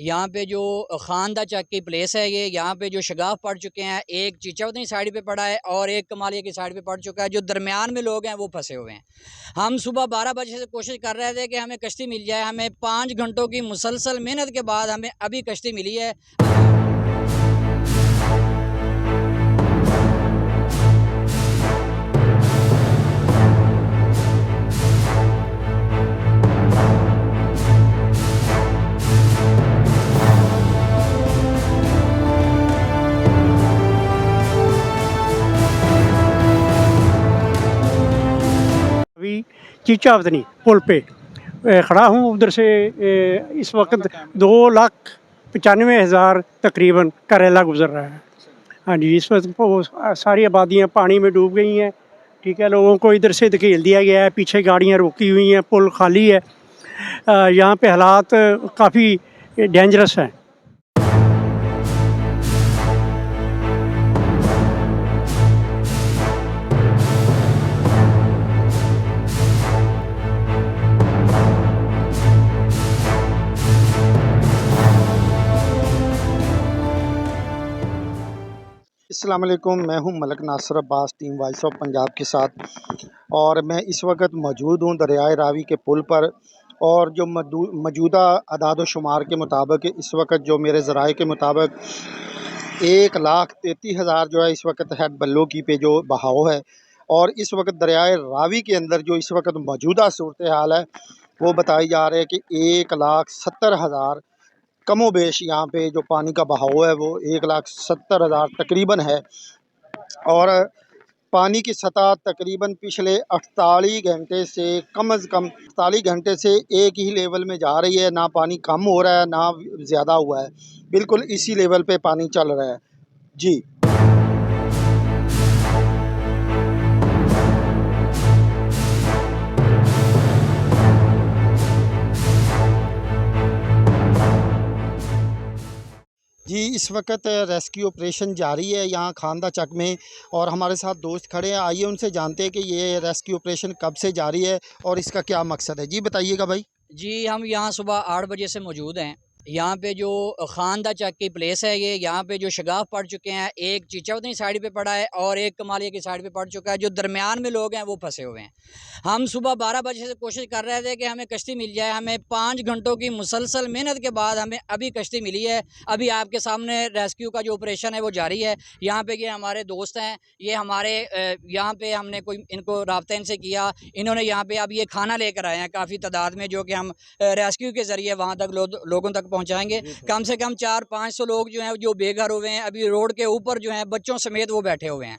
यहाँ पे जो खानदा चक की प्लेस है, ये यहाँ पे जो शगाफ पड़ चुके हैं, एक चिचौतनी साइड पे पड़ा है और एक कमालिया की साइड पे पड़ चुका है। जो दरमियान में लोग हैं वो फंसे हुए हैं। हम सुबह 12 बजे से कोशिश कर रहे थे कि हमें कश्ती मिल जाए। हमें 5 घंटों की मुसलसल मेहनत के बाद हमें अभी कश्ती मिली है। अभी चीचावतनी पुल पे खड़ा हूँ। उधर से इस वक्त 2,95,000 तकरीबन करेला गुजर रहा है। हाँ जी, इस वक्त वो सारी आबादियाँ पानी में डूब गई हैं। ठीक है, लोगों को इधर से धकेल दिया गया है, पीछे गाड़ियाँ रोकी हुई हैं, पुल खाली है। यहाँ पे हालात काफ़ी डेंजरस हैं। अस्सलाम वालेकुम, मैं हूं Malik Nasir Abbas, team voice of Punjab के साथ। और मैं इस वक्त मौजूद हूं दरियाए रावी के पुल पर। और जो मौजूदा अदाद शुमार के मुताबिक इस वक्त जो मेरे ज़राए के मुताबिक 1,33,000 जो है इस वक्त है बल्लो की पे जो बहाव है। और इस वक्त दरियाए रावी के अंदर जो इस वक्त मौजूदा सूरत हाल है वो बताई जा रही है कि 1,70,000 कमोबेश यहाँ पे जो पानी का बहाव है वो 1,70,000 तकरीबन है। और पानी की सतह तकरीबन पिछले 48 घंटे से कम अज़ कम 48 घंटे से एक ही लेवल में जा रही है। ना पानी कम हो रहा है ना ज़्यादा हुआ है, बिल्कुल इसी लेवल पे पानी चल रहा है जी। जी, इस वक्त रेस्क्यू ऑपरेशन जारी है यहाँ खानदा चक में। और हमारे साथ दोस्त खड़े हैं, आइए उनसे जानते हैं कि ये रेस्क्यू ऑपरेशन कब से जारी है और इसका क्या मकसद है। जी बताइएगा भाई। जी, हम यहाँ सुबह 8 बजे से मौजूद हैं। यहाँ पे जो खानदा चक की प्लेस है, ये यहाँ पे जो शगाफ पड़ चुके हैं, एक चिचौतनी साइड पे पड़ा है और एक कमालिया की साइड पे पड़ चुका है। जो दरमियान में लोग हैं वो फंसे हुए हैं। हम सुबह 12 बजे से कोशिश कर रहे थे कि हमें कश्ती मिल जाए। हमें 5 घंटों की मुसलसल मेहनत के बाद हमें अभी कश्ती मिली है। अभी आपके सामने रेस्क्यू का जो ऑपरेशन है वो जारी है। यहाँ पे ये हमारे दोस्त हैं, ये हमारे यहाँ पे हमने कोई इनको राब्ता इनसे किया। इन्होंने यहाँ पे अब ये खाना लेकर आए हैं काफ़ी तादाद में, जो कि हम रेस्क्यू के ज़रिए वहाँ तक लोगों तक पहुँचाएंगे। कम से कम 400-500 लोग जो हैं जो बेघर हुए हैं, अभी रोड के ऊपर जो हैं बच्चों समेत वो बैठे हुए हैं।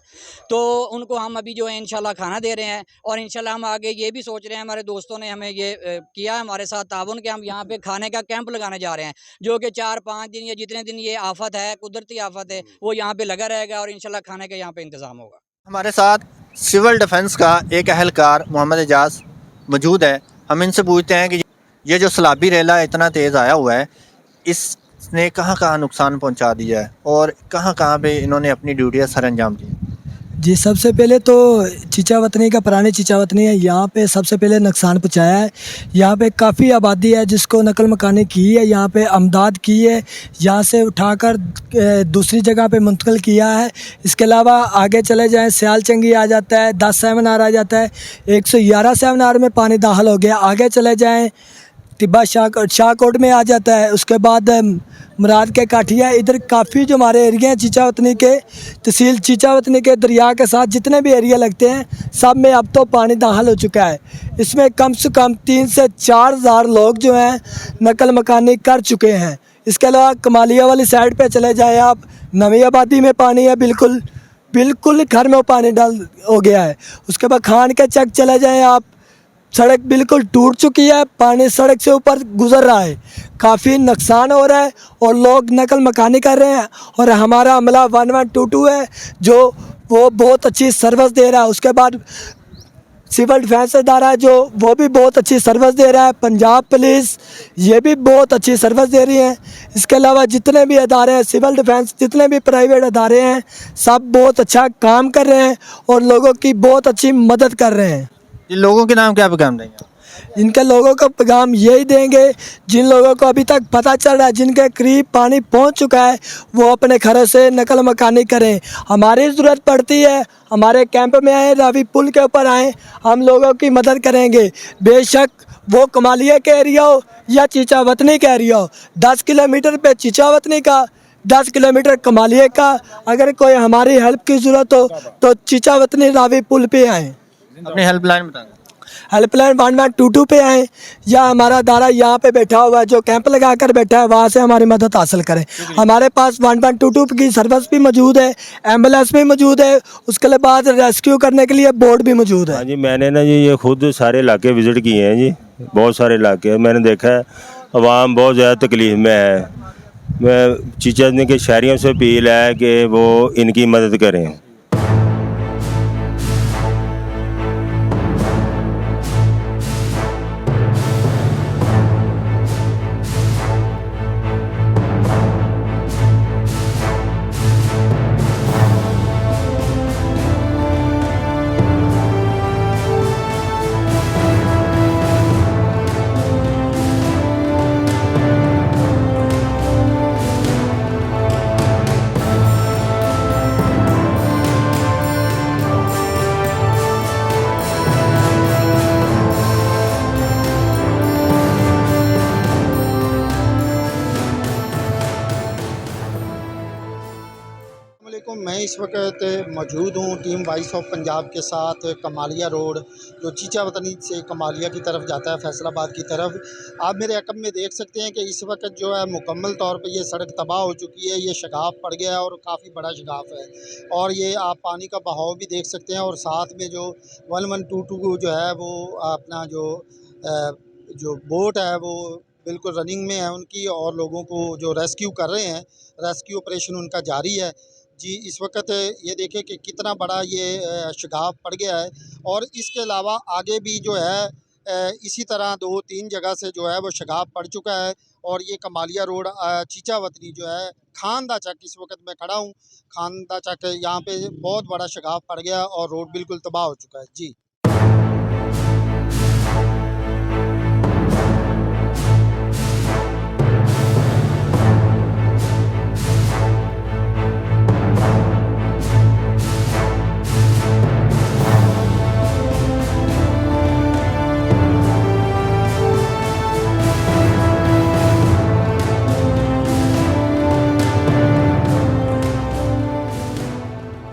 तो उनको हम अभी जो है इंशाल्लाह खाना दे रहे हैं। और इंशाल्लाह हम आगे ये भी सोच रहे हैं, हमारे दोस्तों ने हमें ये किया हमारे साथ ताउन कि हम यहाँ पे खाने का कैंप लगाने जा रहे हैं, जो कि 4-5 दिन या जितने दिन ये आफत है, कुदरती आफत है, वो यहाँ पे लगा रहेगा और इंशाल्लाह खाने का यहाँ पे इंतज़ाम होगा। हमारे साथ सिविल डिफेंस का एक अहलकार मोहम्मद एजाज मौजूद है। हम इनसे पूछते हैं कि ये जो सैलाबी रेला इतना तेज़ आया हुआ है, इसने कहाँ कहाँ नुकसान पहुँचा दिया है और कहाँ कहाँ पे इन्होंने अपनी ड्यूटियाँ सर अंजाम दी? जी, सबसे पहले तो चिचावतनी का पुरानी चिचावतनी है, यहाँ पे सबसे पहले नुकसान पहुँचाया है। यहाँ पे काफ़ी आबादी है जिसको नकल मकानी की है, यहाँ पे अमदाद की है, यहाँ से उठाकर दूसरी जगह पे मुंतकिल किया है। इसके अलावा आगे चले जाएं सियाल चंगी आ जाता है, 10 सेमिनार आ जाता है, 111 सेमिनार में पानी दाखिल हो गया। आगे चले जाएँ तिब्बा शाहकोट में आ जाता है। उसके बाद मुराद के काठिया, इधर काफ़ी जो हमारे एरिया हैं चिचावतनी के, तहसील चिचावतनी के दरिया के साथ जितने भी एरिया लगते हैं सब में अब तो पानी दाखिल हो चुका है। इसमें कम से कम 3 से 4 हज़ार लोग जो हैं नकल मकानी कर चुके हैं। इसके अलावा कमालिया वाली साइड पे चले जाए आप, नवी आबादी में पानी है, बिल्कुल घर में पानी डाल हो गया है। उसके बाद खान के चक चले जाएँ आप, सड़क बिल्कुल टूट चुकी है, पानी सड़क से ऊपर गुजर रहा है, काफ़ी नुकसान हो रहा है और लोग नकल मकानी कर रहे हैं। और हमारा अमला 1122 है जो वो बहुत अच्छी सर्विस दे रहा है। उसके बाद सिविल डिफेंस इदारा है जो वो भी बहुत अच्छी सर्विस दे रहा है। पंजाब पुलिस ये भी बहुत अच्छी सर्विस दे रही है। इसके अलावा जितने भी अदारे हैं सिविल डिफेंस, जितने भी प्राइवेट अदारे हैं, सब बहुत अच्छा काम कर रहे हैं और लोगों की बहुत अच्छी मदद कर रहे हैं। इन लोगों के नाम क्या पैगाम देंगे? इनके लोगों को पैगाम यही देंगे, जिन लोगों को अभी तक पता चल रहा है, जिनके करीब पानी पहुंच चुका है, वो अपने घरों से नकल मकानी करें। हमारी ज़रूरत पड़ती है, हमारे कैंप में आए, रावी पुल के ऊपर आए, हम लोगों की मदद करेंगे। बेशक वो कमालिया का एरिया हो या चीचावतनी का एरिया हो, 10 किलोमीटर पे चीचावतनी का, 10 किलोमीटर कमालिया का। अगर कोई हमारी हेल्प की ज़रूरत हो तो चीचावतनी रावी पुल पे आएँ, अपनी हेल्पलाइन बता दें। हेल्पलाइन 1122 पे आएँ, या हमारा दारा यहाँ पे बैठा हुआ है जो कैंप लगा कर बैठा है, वहाँ से हमारी मदद हासिल करें। हमारे पास 1122 की सर्विस भी मौजूद है, एम्बुलेंस भी मौजूद है, उसके बाद रेस्क्यू करने के लिए बोट भी मौजूद है। हाँ जी, मैंने ना जी ये खुद सारे इलाके विज़िट किए हैं जी, बहुत सारे इलाके मैंने देखा है, अवाम बहुत ज़्यादा तकलीफ़ में है। मैं चीचावतनी के शहरियों से अपील है कि वो इनकी मदद करें। वालेकुम, मैं इस वक्त मौजूद हूँ टीम वॉइस ऑफ पंजाब के साथ कमालिया रोड, जो चीचावतनी से कमालिया की तरफ जाता है, फैसलाबाद की तरफ। आप मेरे अकब में देख सकते हैं कि इस वक्त जो है मुकम्मल तौर पे ये सड़क तबाह हो चुकी है, ये शगाफ पड़ गया है और काफ़ी बड़ा शगाफ है। और ये आप पानी का बहाव भी देख सकते हैं, और साथ में जो 1122 जो है वो अपना जो बोट है वो बिल्कुल रनिंग में है उनकी, और लोगों को जो रेस्क्यू कर रहे हैं, रेस्क्यू ऑपरेशन उनका जारी है। जी, इस वक्त ये देखें कि कितना बड़ा ये शगाफ पड़ गया है, और इसके अलावा आगे भी जो है इसी तरह 2-3 जगह से जो है वो शगाफ पड़ चुका है। और ये कमालिया रोड चीचावतनी जो है खानदा चक, इस वक्त मैं खड़ा हूँ खानदा चक, यहाँ पे बहुत बड़ा शगाफ पड़ गया और रोड बिल्कुल तबाह हो चुका है। जी।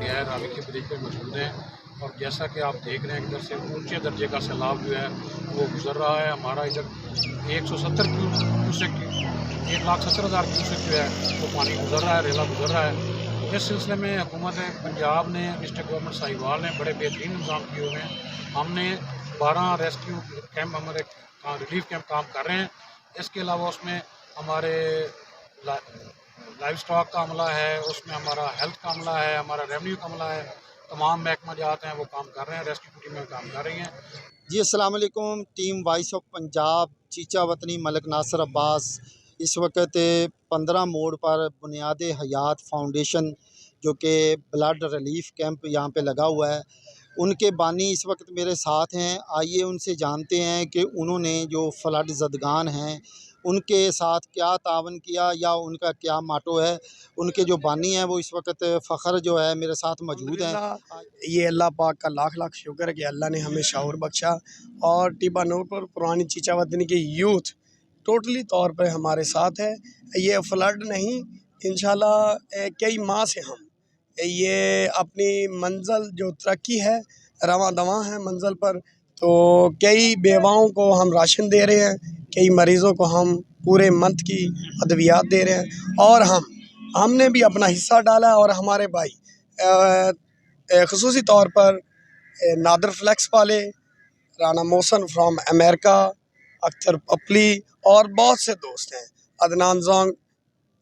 है रावी के ब्रिज पे मौजूद हैं, और जैसा कि आप देख रहे हैं इधर से ऊंचे दर्जे का सैलाब जो है वो गुजर रहा है। हमारा इधर 170 क्यूसेक 1,70,000 क्यूसेक जो है वो पानी गुजर रहा है, रेला गुजर रहा है। इस सिलसिले में हुकूमत पंजाब ने, डिस्ट्रिक्ट गवर्नमेंट साहिवाल ने बड़े बेहतरीन इंतजाम किए हुए हैं। हमने 12 रेस्क्यू कैंप, हमारे रिलीफ कैंप काम कर रहे हैं। इसके अलावा उसमें हमारे लाइव स्टॉक का अमला है, उसमें हमारा हेल्थ का अमला है, हमारा रेवेन्यू का अमला है, तमाम महकमा जाते हैं वो काम कर रहे हैं, रेस्क्यू टीमें काम कर रही हैं। जी, अस्सलाम वालेकुम। Team voice of Punjab Chichawatni Malik Nasir Abbas इस वक्त 15 मोड़ पर बुनियाद हयात फाउंडेशन, जो कि ब्लड रिलीफ कैंप यहाँ पे लगा हुआ है, उनके बानी इस वक्त मेरे साथ हैं। आइए उनसे जानते हैं कि उन्होंने जो फ्लड ज़दगान हैं उनके साथ क्या तावन किया या उनका क्या माटो है। उनके जो बानी हैं वो इस वक्त फ़ख्र जो है मेरे साथ मौजूद हैं। ये अल्लाह पाक का लाख लाख शुक्र है कि अल्लाह ने हमें शऊर बख्शा, और टिब्बा नूरपुर पुरानी चीचावतनी की यूथ टोटली तौर पर हमारे साथ है। ये फ्लड नहीं, इंशाल्लाह कई माह से हम ये अपनी मंजिल जो तरक्की है, रवां दवां है मंजिल पर। तो कई बेवाओं को हम राशन दे रहे हैं, कई मरीज़ों को हम पूरे मंथ की अद्वियात दे रहे हैं, और हमने भी अपना हिस्सा डाला। और हमारे भाई ख़ुसूसी तौर पर नादर फ्लेक्स वाले, राना मोहसन फ्रॉम अमेरिका, अख्तर पपली, और बहुत से दोस्त हैं, अदनान जोंग,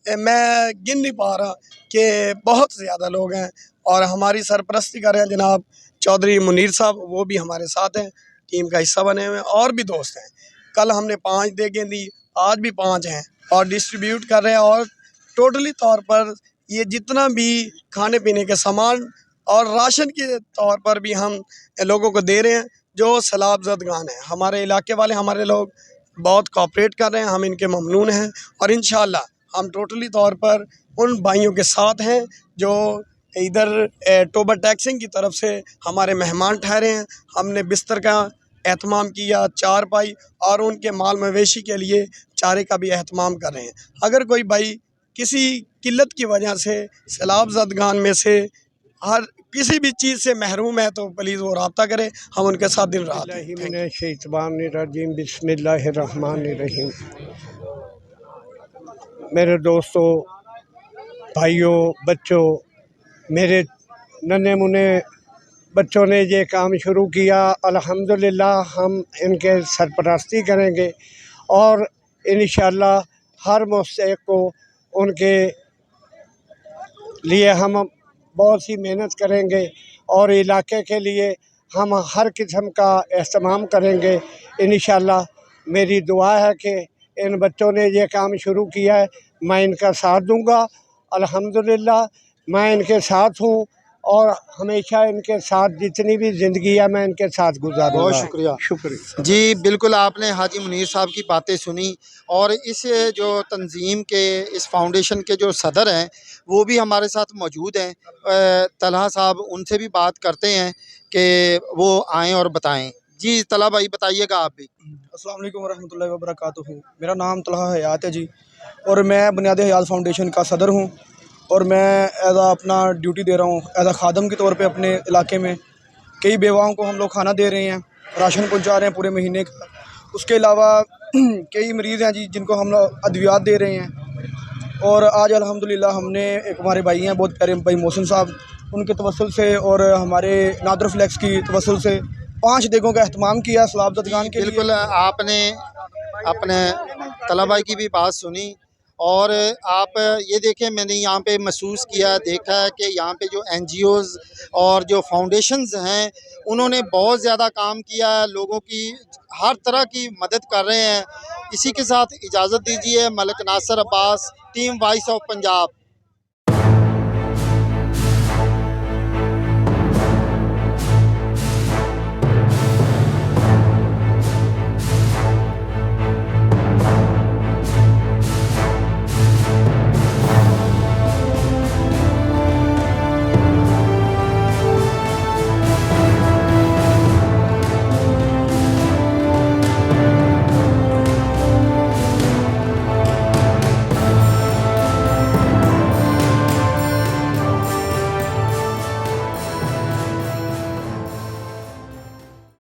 मैं गिन नहीं पा रहा कि बहुत ज़्यादा लोग हैं। और हमारी सरपरस्ती कर रहे हैं जनाब चौधरी मुनीर साहब, वो भी हमारे साथ हैं, टीम का हिस्सा बने हुए हैं, और भी दोस्त हैं। कल हमने 5 देगें दी, आज भी 5 हैं, और डिस्ट्रीब्यूट कर रहे हैं। और टोटली तौर पर ये जितना भी खाने पीने के सामान और राशन के तौर पर भी हम लोगों को दे रहे हैं। जो सैलाब ज़दगान है। हमारे इलाके वाले, हमारे लोग बहुत कोऑपरेट कर रहे हैं, हम इनके ममनून हैं और इंशाअल्लाह हम टोटली तौर पर उन भाइयों के साथ हैं जो इधर टोबा टैक्सिंग की तरफ से हमारे मेहमान ठहरे हैं। हमने बिस्तर का एहतमाम किया, चारपाई और उनके माल मवेशी के लिए चारे का भी एहतमाम कर रहे हैं। अगर कोई भाई किसी किल्लत की वजह से सैलाब ज़दगान में से हर किसी भी चीज़ से महरूम है तो प्लीज़ वो रब्ता करे, हम उनके साथ दिन रात हैं। Thank you। शैतानिर्रजीम बिस्मिल्लाहिर्रहमानिर्रहीम। मेरे दोस्तों, भाइयों, बच्चों, मेरे नन्हे मुन्ने बच्चों ने ये काम शुरू किया। अल्हम्दुलिल्लाह हम इनके सरपरस्ती करेंगे और इंशाअल्लाह हर मुस्तहिक को उनके लिए हम बहुत सी मेहनत करेंगे और इलाके के लिए हम हर किस्म का एहतमाम करेंगे। इंशाअल्लाह मेरी दुआ है कि इन बच्चों ने ये काम शुरू किया है, मैं इनका साथ दूंगा। अल्हम्दुलिल्लाह मैं इनके साथ हूँ और हमेशा इनके साथ जितनी भी ज़िंदगी है मैं इनके साथ गुजारूंगा। बहुत शुक्रिया जी। बिल्कुल आपने हाजी मुनीर साहब की बातें सुनी और इस जो तंजीम के, इस फाउंडेशन के जो सदर हैं वो भी हमारे साथ मौजूद हैं। तलहा साहब, उनसे भी बात करते हैं कि वो आएँ और बताएं। जी तलहा भाई बताइएगा आप भी। अस्सलाम वालेकुम वरहमतुल्लाहि वबरकातुहू। मेरा नाम तलहा हयात है जी और मैं बुनियाद हयात फाउंडेशन का सदर हूँ और मैं एज़ अपना ड्यूटी दे रहा हूँ एज़ खादम के तौर पे अपने इलाके में। कई बेवाओं को हम लोग खाना दे रहे हैं, राशन पहुँचा रहे हैं पूरे महीने का। उसके अलावा कई मरीज़ हैं जी जिनको हम लोग अद्वियात दे रहे हैं। और आज अल्हम्दुलिल्लाह हमने एक हमारे भाई हैं बहुत प्यारे भाई मोहसिन साहब, उनके तवस्सुल से और हमारे नादर फ्लेक्स की तवस्सुल से 5 देगों का एहतमाम किया सलाब ज़दगान के लिए। बिल्कुल आपने अपने तलहा भाई की भी बात सुनी और आप ये देखें, मैंने यहाँ पे महसूस किया, देखा है कि यहाँ पे जो NGOs और जो फाउंडेशंस हैं उन्होंने बहुत ज़्यादा काम किया है, लोगों की हर तरह की मदद कर रहे हैं। इसी के साथ इजाज़त दीजिए। Malik Nasir Abbas, team voice of Punjab.